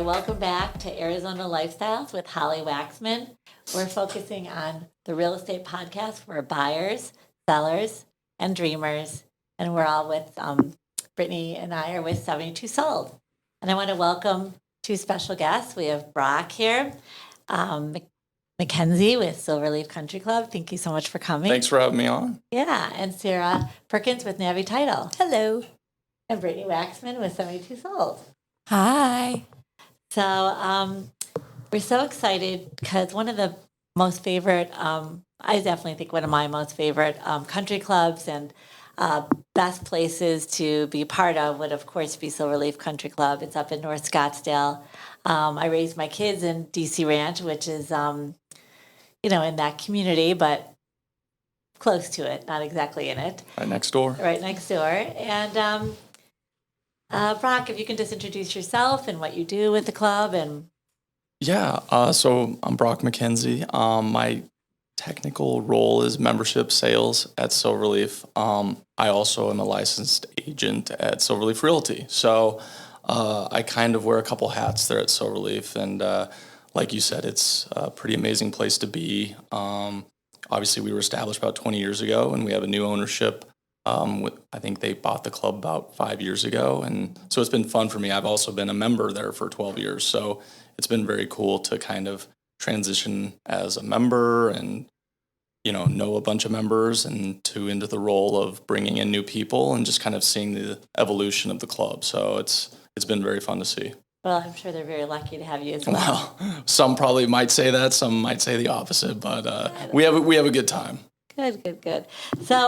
welcome back to Arizona Lifestyles with Holly Waxman. We're focusing on the real estate podcast for buyers, sellers, and dreamers. And we're all with Britney and I are with 72 Sold. And I want to welcome two special guests. We have Brock here, McKenzie with Silverleaf Country Club. Thank you so much for coming. Thanks for having me on. Yeah, and Sarah Perkins with Navi Title. Hello. And Britney Waxman with 72 Sold. Hi. So we're so excited because one of the most favorite, I definitely think one of my most favorite country clubs and best places to be part of would, of course, be Silverleaf Country Club. It's up in North Scottsdale. I raised my kids in DC Ranch, which is, in that community, but close to it, not exactly in it. Right next door. Right next door. And Brock, if you can just introduce yourself and what you do with the club. And Yeah, so I'm Brock McKenzie. My technical role is membership sales at Silverleaf. I also am a licensed agent at Silverleaf Realty. So I kind of wear a couple hats there at Silverleaf. And like you said, it's a pretty amazing place to be. Obviously, we were established about 20 years ago, and we have a new ownership. I think they bought the club about 5 years ago, and so it's been fun for me. I've also been a member there for 12 years, so it's been very cool to kind of transition as a member and know a bunch of members and into the role of bringing in new people and just kind of seeing the evolution of the club. So it's been very fun to see. well, I'm sure they're very lucky to have you as well. Well, some probably might say that, some might say the opposite, but we have a good time. Good. So,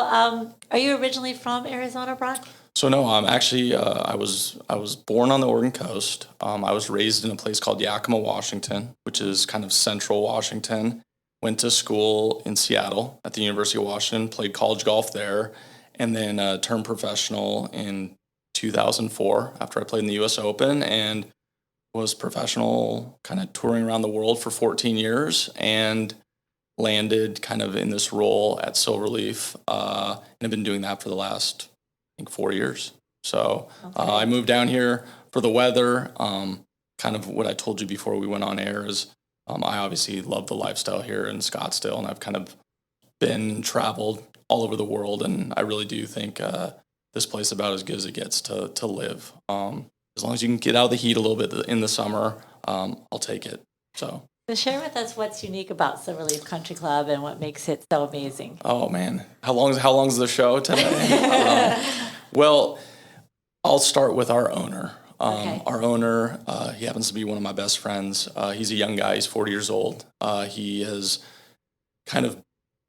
are you originally from Arizona, Brock? So no, I'm actually I was born on the Oregon coast. I was raised in a place called Yakima, Washington, which is kind of central Washington. Went to school in Seattle at the University of Washington, played college golf there, and then turned professional in 2004 after I played in the U.S. Open and was professional, kind of touring around the world for 14 years and landed kind of in this role at Silverleaf, and I've been doing that for the last, I think, 4 years. So I moved down here for the weather. Kind of what I told you before we went on air is I obviously love the lifestyle here in Scottsdale, and I've kind of been and traveled all over the world, and I really do think this place is about as good as it gets to live. As long as you can get out of the heat a little bit in the summer, I'll take it. So share with us what's unique about Silverleaf Country Club and what makes it so amazing. Oh man, how long's the show today? Well, I'll start with our owner. Okay. Our owner, he happens to be one of my best friends. He's a young guy. He's 40 years old. He has kind of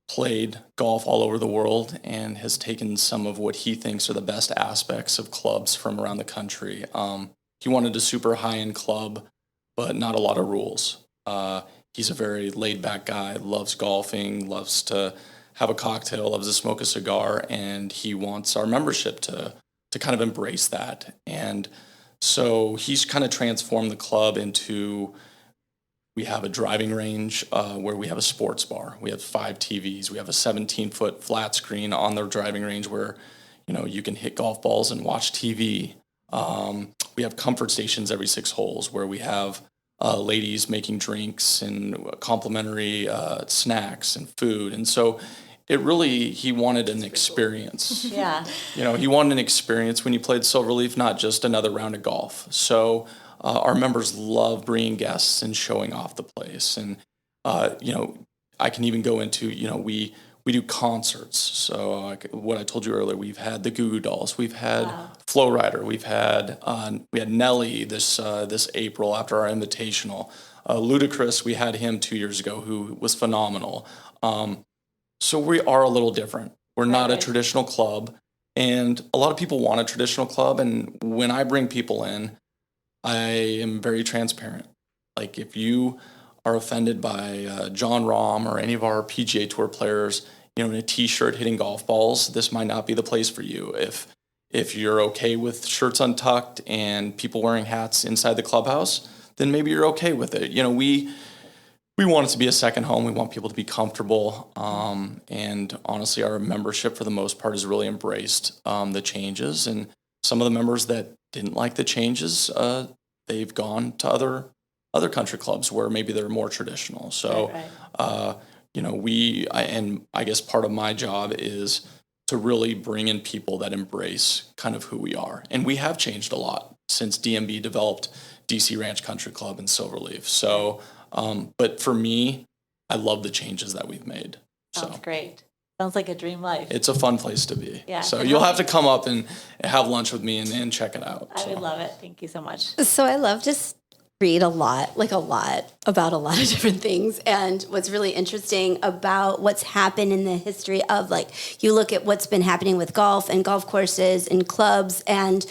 played golf all over the world and has taken some of what he thinks are the best aspects of clubs from around the country. He wanted a super high-end club, but not a lot of rules. He's a very laid-back guy, loves golfing, loves to have a cocktail, loves to smoke a cigar, and he wants our membership to kind of embrace that. And so he's kind of transformed the club into, we have a driving range where we have a sports bar. We have 5 TVs. We have a 17-foot flat screen on the driving range where, you can hit golf balls and watch TV. We have comfort stations every 6 holes where we have ladies making drinks and complimentary snacks and food. And so he wanted an experience. Yeah. He wanted an experience when you played Silverleaf, not just another round of golf. So our members love bringing guests and showing off the place. And, I can even go into, we do concerts. So what I told you earlier, we've had the Goo Goo Dolls, we've had Flow Rider, we had Nelly this April after our Invitational. Ludacris, we had him 2 years ago, who was phenomenal. So we are a little different. We're not a traditional club, and a lot of people want a traditional club. And when I bring people in, I am very transparent. Like if you are offended by John Rahm or any of our PGA Tour players, in a T-shirt hitting golf balls, this might not be the place for you. If you're okay with shirts untucked and people wearing hats inside the clubhouse, then maybe you're okay with it. We want it to be a second home. We want people to be comfortable. And honestly, our membership for the most part has really embraced the changes. And some of the members that didn't like the changes, they've gone to other country clubs where maybe they're more traditional. So, you know, I guess part of my job is to really bring in people that embrace kind of who we are. And we have changed a lot since DMB developed DC Ranch Country Club and Silverleaf. So, but for me, I love the changes that we've made. Sounds great. Sounds like a dream life. It's a fun place to be. Yeah. So you'll have to come up and have lunch with me and check it out. I would love it. Thank you so much. So I love to read a lot about a lot of different things. And what's really interesting about what's happened in the history of, like, you look at what's been happening with golf and golf courses and clubs, and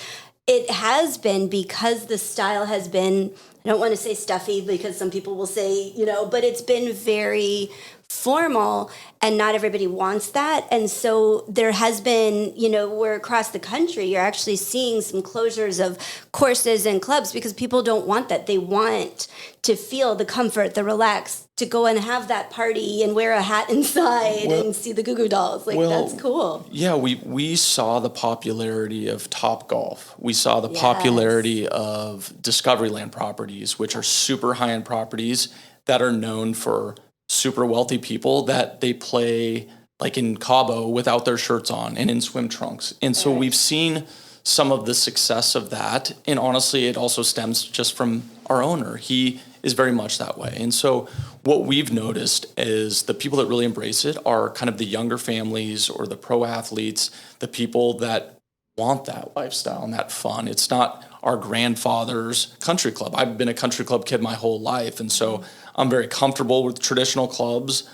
it has been, because the style has been, I don't want to say stuffy because some people will say, you know, but it's been very formal, and not everybody wants that. And so there has been, you know, where across the country, you're actually seeing some closures of courses and clubs because people don't want that. They want to feel the comfort, the relax, to go and have that party and wear a hat inside and see the Goo Goo Dolls. Like, that's cool. Yeah, we saw the popularity of Topgolf. We saw the popularity of Discoveryland properties, which are super high-end properties that are known for super wealthy people that they play like in Cabo without their shirts on and in swim trunks. And so we've seen some of the success of that. And honestly, it also stems just from our owner. He is very much that way. And so what we've noticed is the people that really embrace it are kind of the younger families or the pro athletes, the people that want that lifestyle and that fun. It's not our grandfather's country club. I've been a country club kid my whole life. And so I'm very comfortable with traditional clubs,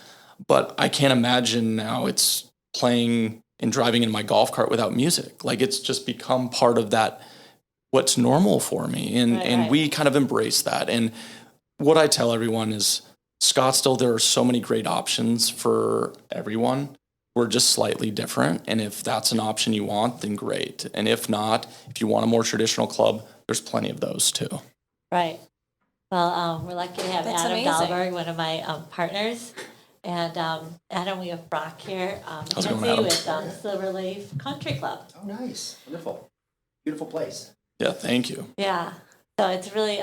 but I can't imagine now it's playing and driving in my golf cart without music. Like, it's just become part of that, what's normal for me. And we kind of embrace that. And what I tell everyone is, Scottsdale, there are so many great options for everyone. We're just slightly different. And if that's an option you want, then great. And if not, if you want a more traditional club, there's plenty of those too. Right. Well, we're lucky to have That's Adam amazing. Dahlberg, one of my partners. And Adam, we have Brock here, How's it going, McKenzie Adam? with Silverleaf Country Club. Oh, nice. Wonderful. Beautiful place. Yeah, thank you. Yeah. So it's really,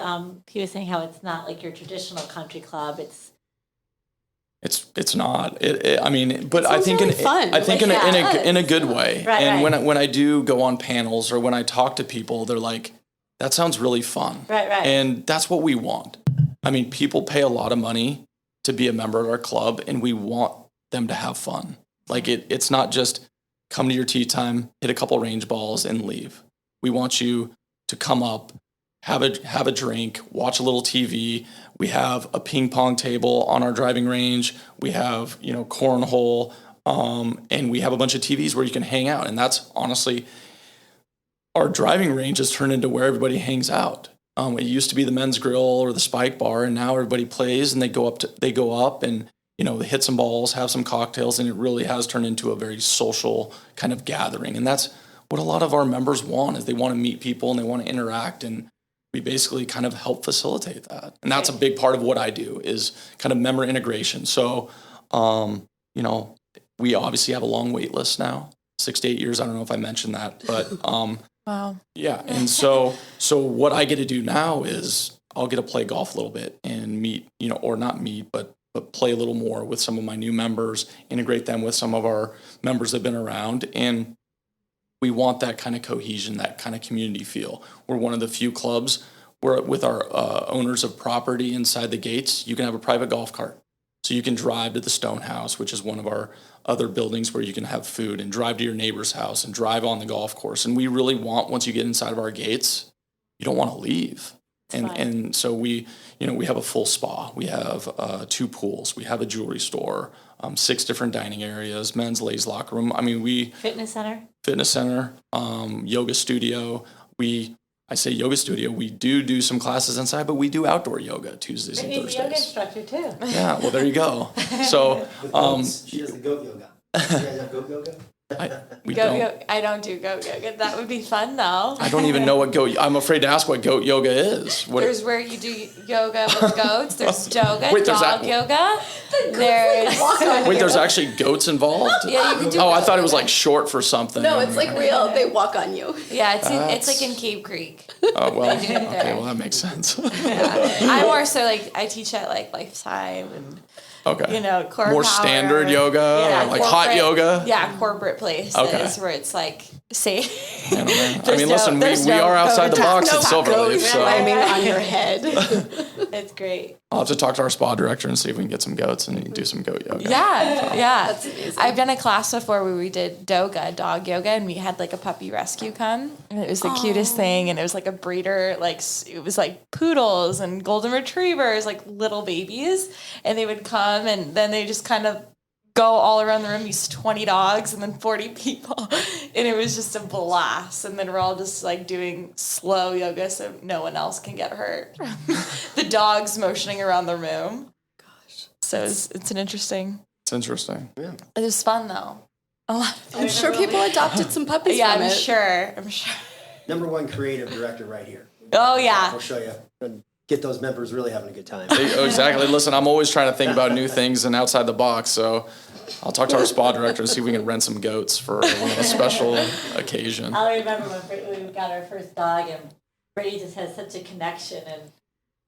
he was saying how it's not like your traditional country club. It's not. I mean, but I sounds think really fun. I think Like, in a good way. Right, and right. when I do go on panels or when I talk to people, they're like, that sounds really fun. Right. And that's what we want. I mean, people pay a lot of money to be a member of our club, and we want them to have fun. Like, it's not just come to your tee time, hit a couple range balls, and leave. We want you to come up, have a drink, watch a little TV. We have a ping pong table on our driving range. We have, you know, cornhole, and we have a bunch of TVs where you can hang out. And that's honestly, our driving range has turned into where everybody hangs out. It used to be the men's grill or the spike bar, and now everybody plays and they go up and, you know, they hit some balls, have some cocktails, and it really has turned into a very social kind of gathering. And that's what a lot of our members want, is they want to meet people and they want to interact, and we basically kind of help facilitate that. And that's a big part of what I do, is kind of member integration. So, you know, we obviously have a long wait list now, 6 to 8 years. I don't know if I mentioned that, but Wow. yeah. And so what I get to do now is I'll get to play golf a little bit and meet, you know, or not meet, but play a little more with some of my new members, integrate them with some of our members that have been around. And we want that kind of cohesion, that kind of community feel. We're one of the few clubs where, with our owners of property inside the gates, you can have a private golf cart. So you can drive to the Stone House, which is one of our other buildings where you can have food, and drive to your neighbor's house and drive on the golf course. And we really want, once you get inside of our gates, you don't want to leave. And so we have a full spa. We have 2 pools. We have a jewelry store, 6 different dining areas, men's ladies locker room. I mean, Fitness center. Yoga studio. I say yoga studio. We do some classes inside, but we do outdoor yoga Tuesdays and Maybe Thursdays. yoga instructor too. Yeah, well, there you go. So, With goats. She does the goat yoga. You guys have goat yoga? We don't. I don't do goat yoga. That would be fun though. I don't even know what goat. I'm afraid to ask what goat yoga is. What? There's where you do yoga with goats. There's yoga, Wait, there's dog that- yoga. There's Wait, there's actually goats involved? yeah, you can do. Oh, I thought it was like short for something. No, it's like real. They walk on you. Yeah, it's like in Cave Creek. Oh well. do it there. Okay, well that makes sense. I'm more so like I teach at like Lifetime and Okay. core More power. standard yoga, Yeah, like hot yoga. Yeah, corporate places Okay. where it's like safe. I don't know. I There's mean, no- listen, there's we no are outside the box at Silverleaf, so Climbing on your head. It's great. I'll have to talk to our spa director and see if we can get some goats and do some goat yoga. Yeah. That's amazing. I've done a class before where we did doga, dog yoga, and we had like a puppy rescue come. And it was the cutest thing. And it was like a breeder, like it was like poodles and golden retrievers, like little babies. And they would come and then they just kind of go all around the room, these 20 dogs and then 40 people. And it was just a blast. And then we're all just like doing slow yoga so no one else can get hurt. The dogs motioning around the room. Gosh. So it's an interesting. It's interesting. It was fun though. A lot. I'm sure people adopted some puppies Yeah, from I'm it. sure. I'm sure. Number one creative director right here. Oh yeah. I'll show you. And get those members really having a good time. Exactly. Listen, I'm always trying to think about new things and outside the box, so I'll talk to our spa director and see if we can rent some goats for a special occasion. I remember when we got our first dog, and Brady just has such a connection,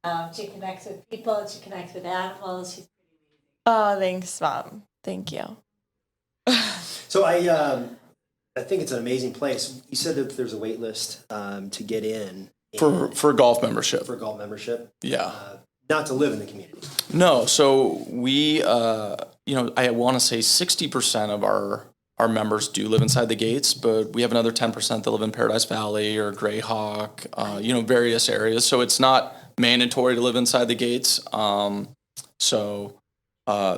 and she connects with people, and she connects with animals. She's Oh, thanks, Mom. Thank you. So I think it's an amazing place. You said that there's a wait list to get in For golf membership. for golf membership. Yeah. Not to live in the community. No, so we, I want to say 60% of our members do live inside the gates, but we have another 10% that live in Paradise Valley or Greyhawk, various areas. So it's not mandatory to live inside the gates.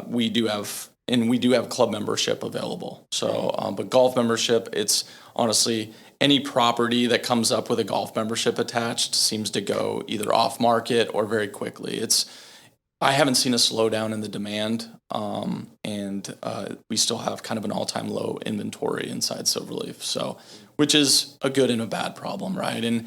We do have club membership available. So, but golf membership, it's honestly any property that comes up with a golf membership attached seems to go either off market or very quickly. I haven't seen a slowdown in the demand, and we still have kind of an all-time low inventory inside Silverleaf. So, which is a good and a bad problem, right? And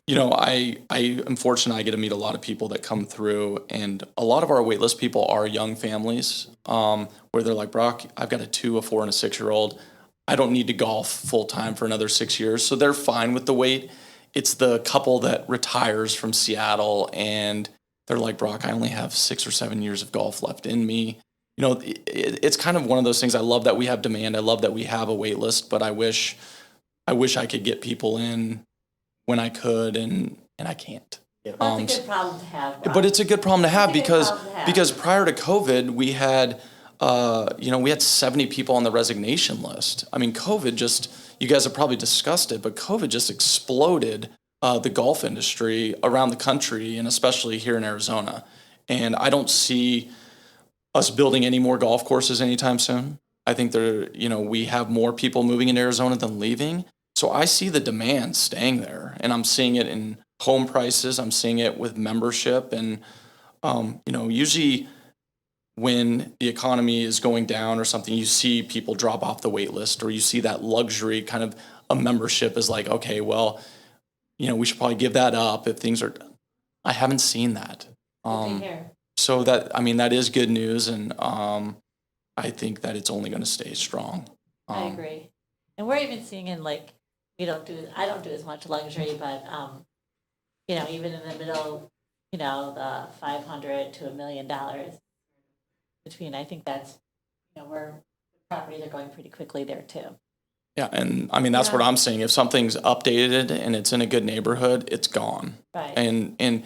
I am fortunate I get to meet a lot of people that come through, and a lot of our waitlist people are young families, where they're like, Brock, I've got a 2, a 4, and a 6-year-old. I don't need to golf full time for another 6 years. So they're fine with the wait. It's the couple that retires from Seattle and they're like, Brock, I only have 6 or 7 years of golf left in me. It's kind of one of those things. I love that we have demand. I love that we have a wait list, but I wish I could get people in when I could, and I can't. Well, it's a good problem to have. Rob. But it's a good problem to have It's a good because problem to have. because prior to COVID, we had 70 people on the resignation list. I mean, COVID just, you guys have probably discussed it, but COVID just exploded the golf industry around the country and especially here in Arizona. And I don't see us building any more golf courses anytime soon. I think we have more people moving into Arizona than leaving. So I see the demand staying there, and I'm seeing it in home prices. I'm seeing it with membership, and usually when the economy is going down or something, you see people drop off the wait list, or you see that luxury kind of a membership is like, okay, well, we should probably give that up if things are. I haven't seen that. Good to hear. So that is good news, and I think that it's only going to stay strong. I agree. And we're even seeing in I don't do as much luxury, but even in the middle, the $500 to $1 million between, I think that's, where properties are going pretty quickly there too. Yeah, and I mean that's what I'm saying. If something's updated and it's in a good neighborhood, it's gone. Right. And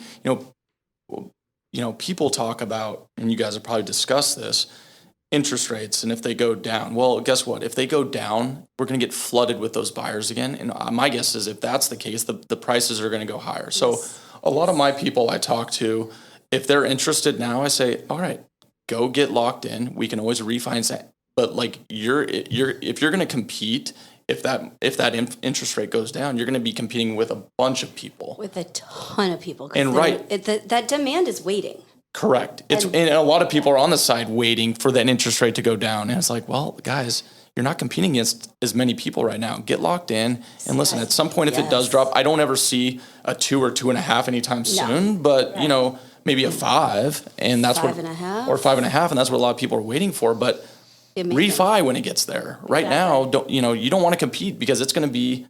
people talk about, and you guys have probably discussed this, interest rates, and if they go down, well, guess what? If they go down, we're going to get flooded with those buyers again. And my guess is if that's the case, the prices are going to go higher. So a lot of my people I talk to, if they're interested now, I say, all right, go get locked in. We can always refinance that. But if you're going to compete, if that interest rate goes down, you're going to be competing with a bunch of people. With a ton of people. 'Cause And that demand is waiting. Correct. And a lot of people are on the side waiting for that interest rate to go down. And it's like, well, guys, you're not competing against as many people right now. Get locked in and listen. At some point, if it does Yes. drop, I don't ever see a 2 or 2.5 anytime soon, but you know, maybe a 5, and that's 5.5? or 5.5, and that's what a lot of people are waiting for. But refi when it gets there. Right now, you don't want to compete because it's going to be,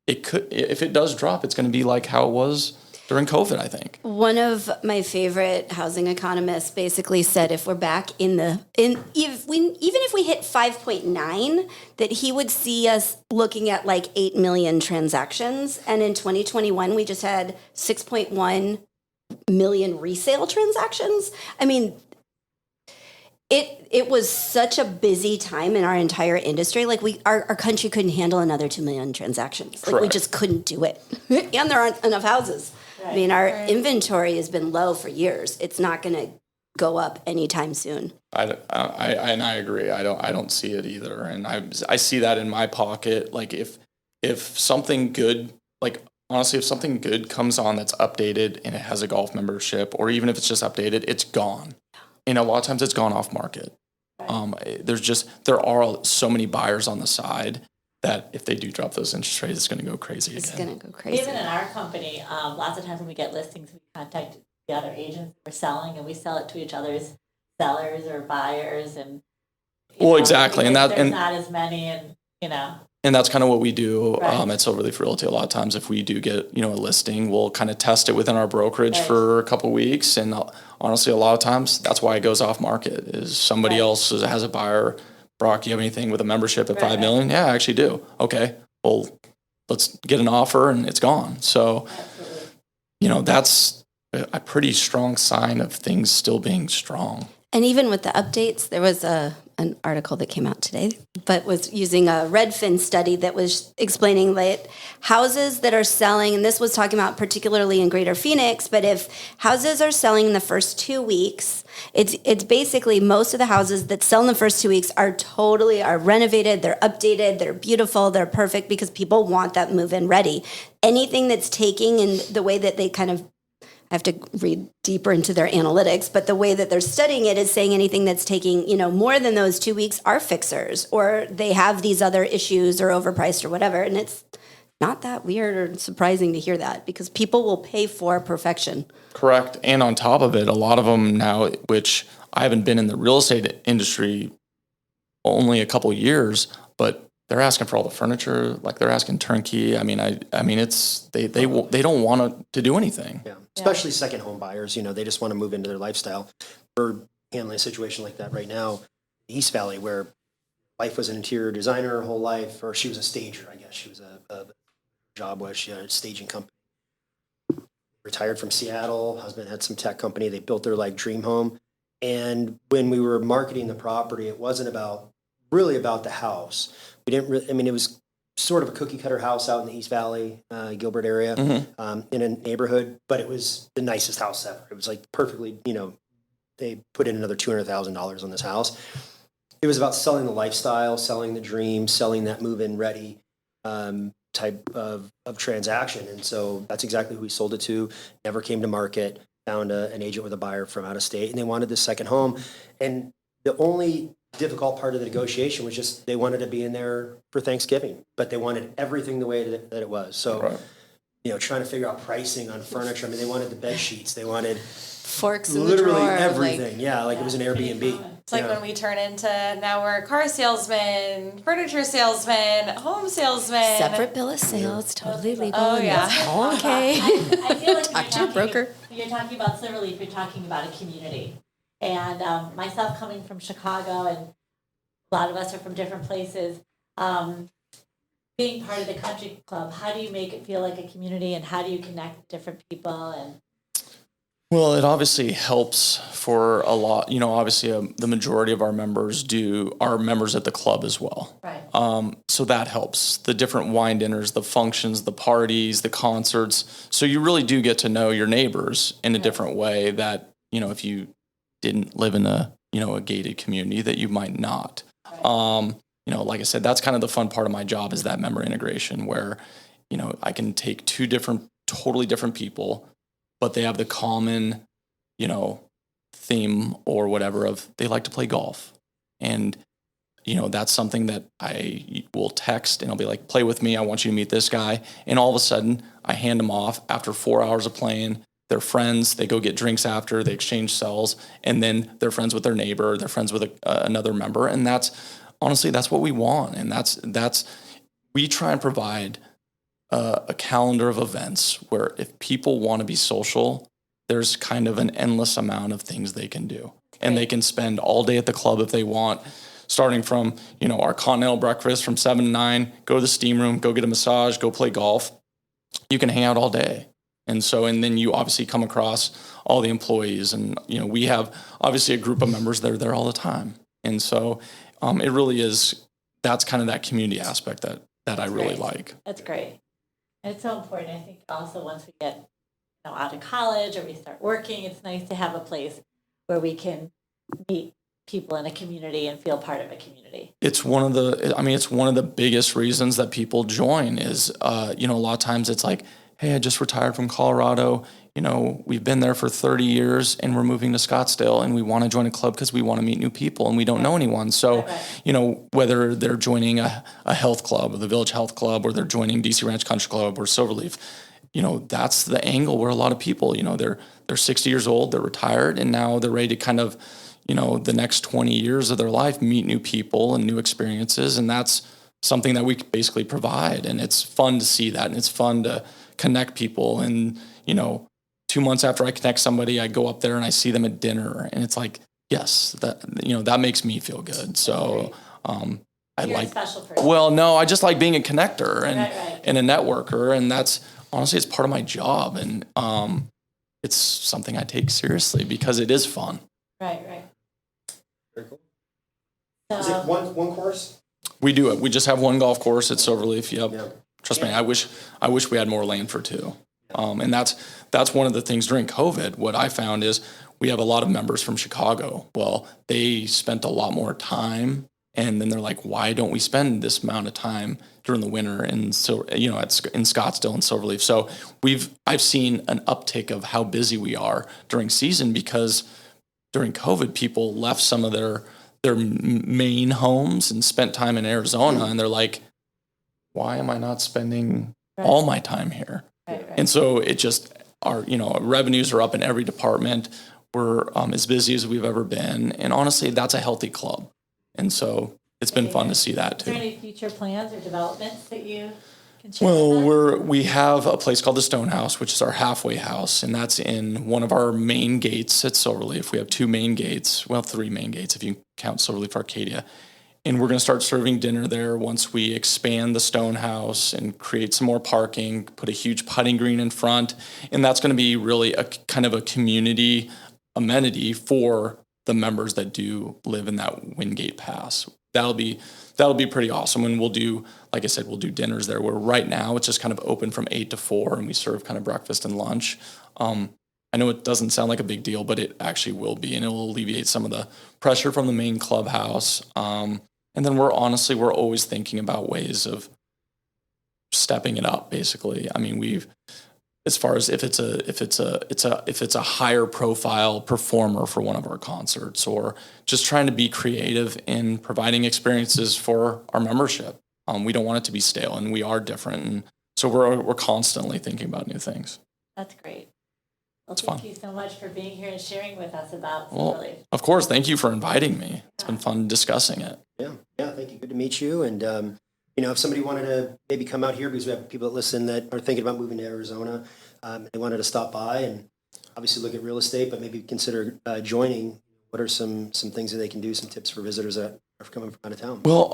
if it does drop, it's going to be like how it was during COVID, I think. One of my favorite housing economists basically said if we're back even if we hit 5.9, that he would see us looking at like 8 million transactions. And in 2021, we just had 6.1 million resale transactions. I mean, it was such a busy time in our entire industry. Like our country couldn't handle another 2 million transactions. Like we just couldn't do it. And there aren't enough houses. I mean, our inventory has been low for years. It's not going to go up anytime soon. And I agree. I don't see it either. And I see that in my pocket. Like if something good, like honestly, if something good comes on that's updated and it has a golf membership, or even if it's just updated, it's gone. And a lot of times it's gone off market. There are so many buyers on the side that if they do drop those interest rates, it's going to go crazy again. It's going to go crazy. Even in our company, lots of times when we get listings, we contact the other agents we're selling, and we sell it to each other's sellers or buyers. And exactly, and there's not as many, and and that's kind of what we do at Silverleaf Realty. A lot of times, if we do get a listing, we'll kind of test it within our brokerage for a couple of weeks, and honestly, a lot of times that's why it goes off market. Is somebody else has a buyer. Brock, you have anything with a membership at $5 million? Yeah, I actually do. Okay, well, let's get an offer, and it's gone. So, that's a pretty strong sign of things still being strong. And even with the updates, there was an article that came out today, but was using a Redfin study that was explaining that houses that are selling, and this was talking about particularly in Greater Phoenix, but if houses are selling in the first 2 weeks, it's basically most of the houses that sell in the first 2 weeks are renovated, they're updated, they're beautiful, they're perfect because people want that move-in ready. Anything that's taking in the way that they kind of, I have to read deeper into their analytics, but the way that they're studying it is saying anything that's taking, more than those 2 weeks are fixers, or they have these other issues or overpriced or whatever. And it's not that weird or surprising to hear that because people will pay for perfection. Correct. And on top of it, a lot of them now, which I haven't been in the real estate industry only a couple years, but they're asking for all the furniture, like they're asking turnkey. I mean, it's they don't want to do anything. Yeah, especially second home buyers. They just want to move into their lifestyle. We're handling a situation like that right now, East Valley, where wife was an interior designer her whole life, or she was a stager. I guess she was she had a staging company. Retired from Seattle. Husband had some tech company. They built their dream home. And when we were marketing the property, it wasn't really about the house. We didn't really, it was sort of a cookie cutter house out in the East Valley, Gilbert area, in a neighborhood, but it was the nicest house ever. It was perfectly, they put in another $200,000 on this house. It was about selling the lifestyle, selling the dream, selling that move-in ready type of transaction. And so that's exactly who we sold it to. Never came to market, found an agent with a buyer from out of state, and they wanted this second home. And the only difficult part of the negotiation was just they wanted to be in there for Thanksgiving, but they wanted everything the way that it was. So, trying to figure out pricing on furniture. They wanted the bed sheets. They wanted forks in the literally drawer, everything. It was an Airbnb. It's like when we turn into, now we're car salesman, furniture salesman, home salesman. Separate bill of sales, totally legal. Oh, yeah. All okay. I feel like Talk to your broker. When you're talking about Silverleaf, you're talking about a community. And myself coming from Chicago, and a lot of us are from different places, being part of the country club, how do you make it feel like a community, and how do you connect with different people? And Well, it obviously helps for a lot. Obviously the majority of our members are members at the club as well. right. So that helps. The different wine dinners, the functions, the parties, the concerts. So you really do get to know your neighbors in a different way that, if you didn't live in a gated community, that you might not. Like I said, that's kind of the fun part of my job, is that member integration where, I can take two totally different people, but they have the common, theme or whatever of they like to play golf. And that's something that I will text and I'll be like, play with me. I want you to meet this guy. And all of a sudden I hand them off after 4 hours of playing. They're friends. They go get drinks after. They exchange cells, and then they're friends with their neighbor. They're friends with another member, and that's honestly that's what we want. And that's we try and provide a calendar of events where if people want to be social, there's kind of an endless amount of things they can do, and they can spend all day at the club if they want. Starting from our continental breakfast from 7 to 9, go to the steam room, go get a massage, go play golf. You can hang out all day. And then you obviously come across all the employees, and we have obviously a group of members that are there all the time. And so it really is, that's kind of that community aspect that I really like. That's great. And it's so important. I think also once we get out of college or we start working, it's nice to have a place where we can meet people in a community and feel part of a community. It's one of the biggest reasons that people join is, a lot of times it's like, hey, I just retired from Colorado. We've been there for 30 years and we're moving to Scottsdale and we want to join a club because we want to meet new people and we don't know anyone. So, whether they're joining a health club or the Village Health Club or they're joining DC Ranch Country Club or Silverleaf, that's the angle where a lot of people, they're 60 years old, they're retired, and now they're ready to kind of, the next 20 years of their life meet new people and new experiences. And that's something that we basically provide. And it's fun to see that. And it's fun to connect people. And, 2 months after I connect somebody, I go up there and I see them at dinner, and it's like, yes, that makes me feel good. So, You're a special person. Well, no, I just like being a connector and a networker. And that's honestly, it's part of my job. And, it's something I take seriously because it is fun. Right. Very cool. Is it one course? We do it. We just have one golf course at Silverleaf. Yep. Yeah. Trust me, I wish we had more land for two. And that's one of the things during COVID. What I found is we have a lot of members from Chicago. Well, they spent a lot more time, and then they're like, why don't we spend this amount of time during the winter in Scottsdale and Silverleaf? So I've seen an uptick of how busy we are during season because during COVID, people left some of their main homes and spent time in Arizona, and they're like, why am I not spending all my time here? Right. And so it just, our revenues are up in every department. We're as busy as we've ever been. And honestly, that's a healthy club. And so it's been fun to see that too. Is there any future plans or developments that you can share? Well, we have a place called the Stone House, which is our halfway house. And that's in one of our main gates at Silverleaf. We have 2 main gates. Well, 3 main gates if you count Silverleaf Arcadia. And we're going to start serving dinner there once we expand the Stone House and create some more parking, put a huge putting green in front. And that's going to be really a kind of a community amenity for the members that do live in that Wingate Pass. That'll be pretty awesome. And we'll do, like I said, we'll do dinners there, where right now it's just kind of open from 8 to 4 and we serve kind of breakfast and lunch. I know it doesn't sound like a big deal, but it actually will be, and it will alleviate some of the pressure from the main clubhouse. And then we're always thinking about ways of stepping it up. Basically, I mean, as far as if it's a higher profile performer for one of our concerts, or just trying to be creative in providing experiences for our membership. We don't want it to be stale, and we are different, and so we're constantly thinking about new things. That's great. Well, thank you so much for being here and sharing with us about Silverleaf. Of course, thank you for inviting me. It's been fun discussing it. Yeah, thank you. Good to meet you. And, if somebody wanted to maybe come out here, because we have people that listen that are thinking about moving to Arizona, they wanted to stop by and obviously look at real estate, but maybe consider joining. What are some things that they can do, some tips for visitors that are coming from out of town? Well,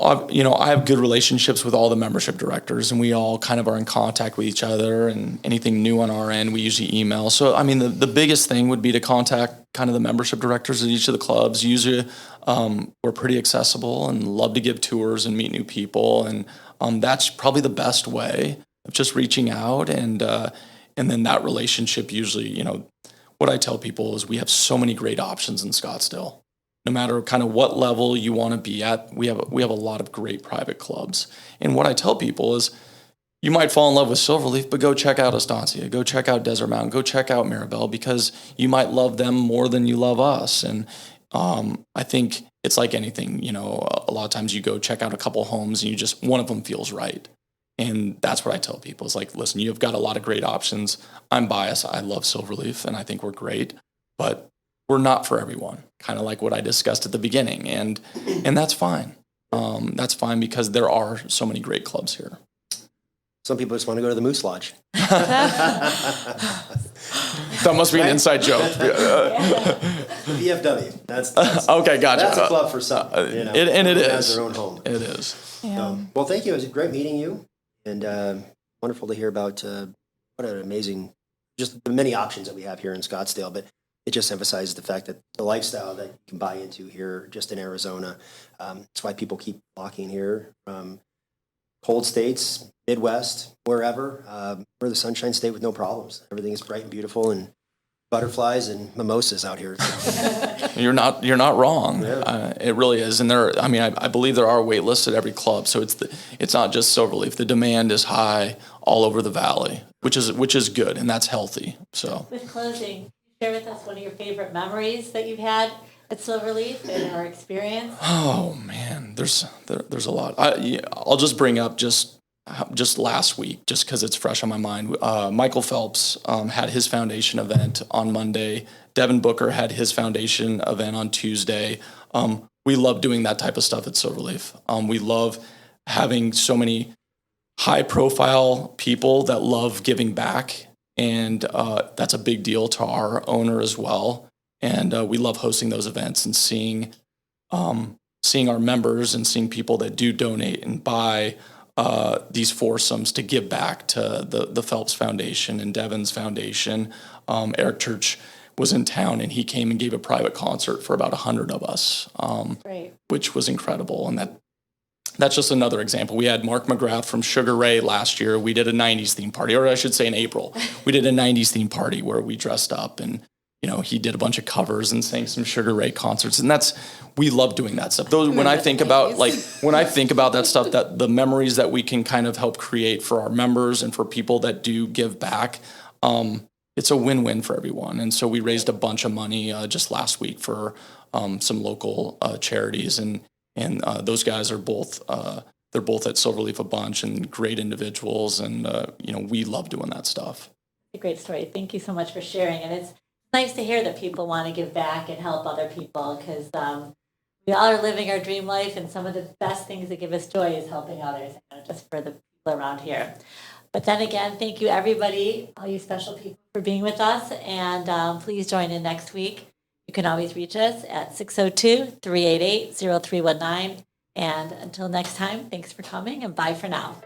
I have good relationships with all the membership directors, and we all kind of are in contact with each other, and anything new on our end, we usually email. So, I mean, the biggest thing would be to contact kind of the membership directors at each of the clubs. Usually we're pretty accessible and love to give tours and meet new people. And that's probably the best way of just reaching out. And then that relationship usually, what I tell people is we have so many great options in Scottsdale. No matter kind of what level you want to be at, we have a lot of great private clubs. And what I tell people is, you might fall in love with Silverleaf, but go check out Estancia, go check out Desert Mountain, go check out Mirabel, because you might love them more than you love us. And I think it's like anything, a lot of times you go check out a couple homes and one of them feels right. And that's what I tell people is like, listen, you've got a lot of great options. I'm biased. I love Silverleaf and I think we're great, but we're not for everyone, kind of like what I discussed at the beginning. And that's fine. That's fine because there are so many great clubs here. Some people just want to go to the Moose Lodge. That must be an inside joke. VFW. That's okay, gotcha. That's a club for some. And it Everyone is. has their own home. It is. Yeah. Well, thank you. It was great meeting you, and wonderful to hear about what an amazing, just the many options that we have here in Scottsdale. But it just emphasizes the fact that the lifestyle that you can buy into here, just in Arizona, that's why people keep flocking here from cold states, Midwest, wherever. We're the Sunshine State with no problems. Everything is bright and beautiful, and butterflies and mimosas out here. You're not wrong. Yeah. It really is, and I believe there are wait lists at every club. So it's not just Silverleaf. The demand is high all over the valley, which is good, and that's healthy. So With closing, share with us one of your favorite memories that you've had at Silverleaf and our experience. Oh man, there's a lot. I'll just bring up just last week, just because it's fresh on my mind. Michael Phelps had his foundation event on Monday. Devin Booker had his foundation event on Tuesday. We love doing that type of stuff at Silverleaf. We love having so many high-profile people that love giving back, and that's a big deal to our owner as well. And we love hosting those events and seeing our members and seeing people that do donate and buy these foursomes to give back to the Phelps Foundation and Devin's Foundation. Eric Church was in town and he came and gave a private concert for about 100 of us, which was incredible. And that's just another example. We had Mark McGrath from Sugar Ray last year. We did a 90s theme party, or I should say in April. We did a 90s theme party where we dressed up and he did a bunch of covers and sang some Sugar Ray concerts, and we love doing that stuff. When I think about that stuff, that the memories that we can kind of help create for our members and for people that do give back, it's a win-win for everyone. And so we raised a bunch of money just last week for some local charities, and those guys are both they're both at Silverleaf a bunch and great individuals, and we love doing that stuff. A great story. Thank you so much for sharing, and it's nice to hear that people want to give back and help other people, because we all are living our dream life, and some of the best things that give us joy is helping others, just for the people around here. But then again, thank you everybody, all you special people, for being with us, and please join in next week. You can always reach us at 602-388-0319. And until next time, thanks for coming, and bye for now.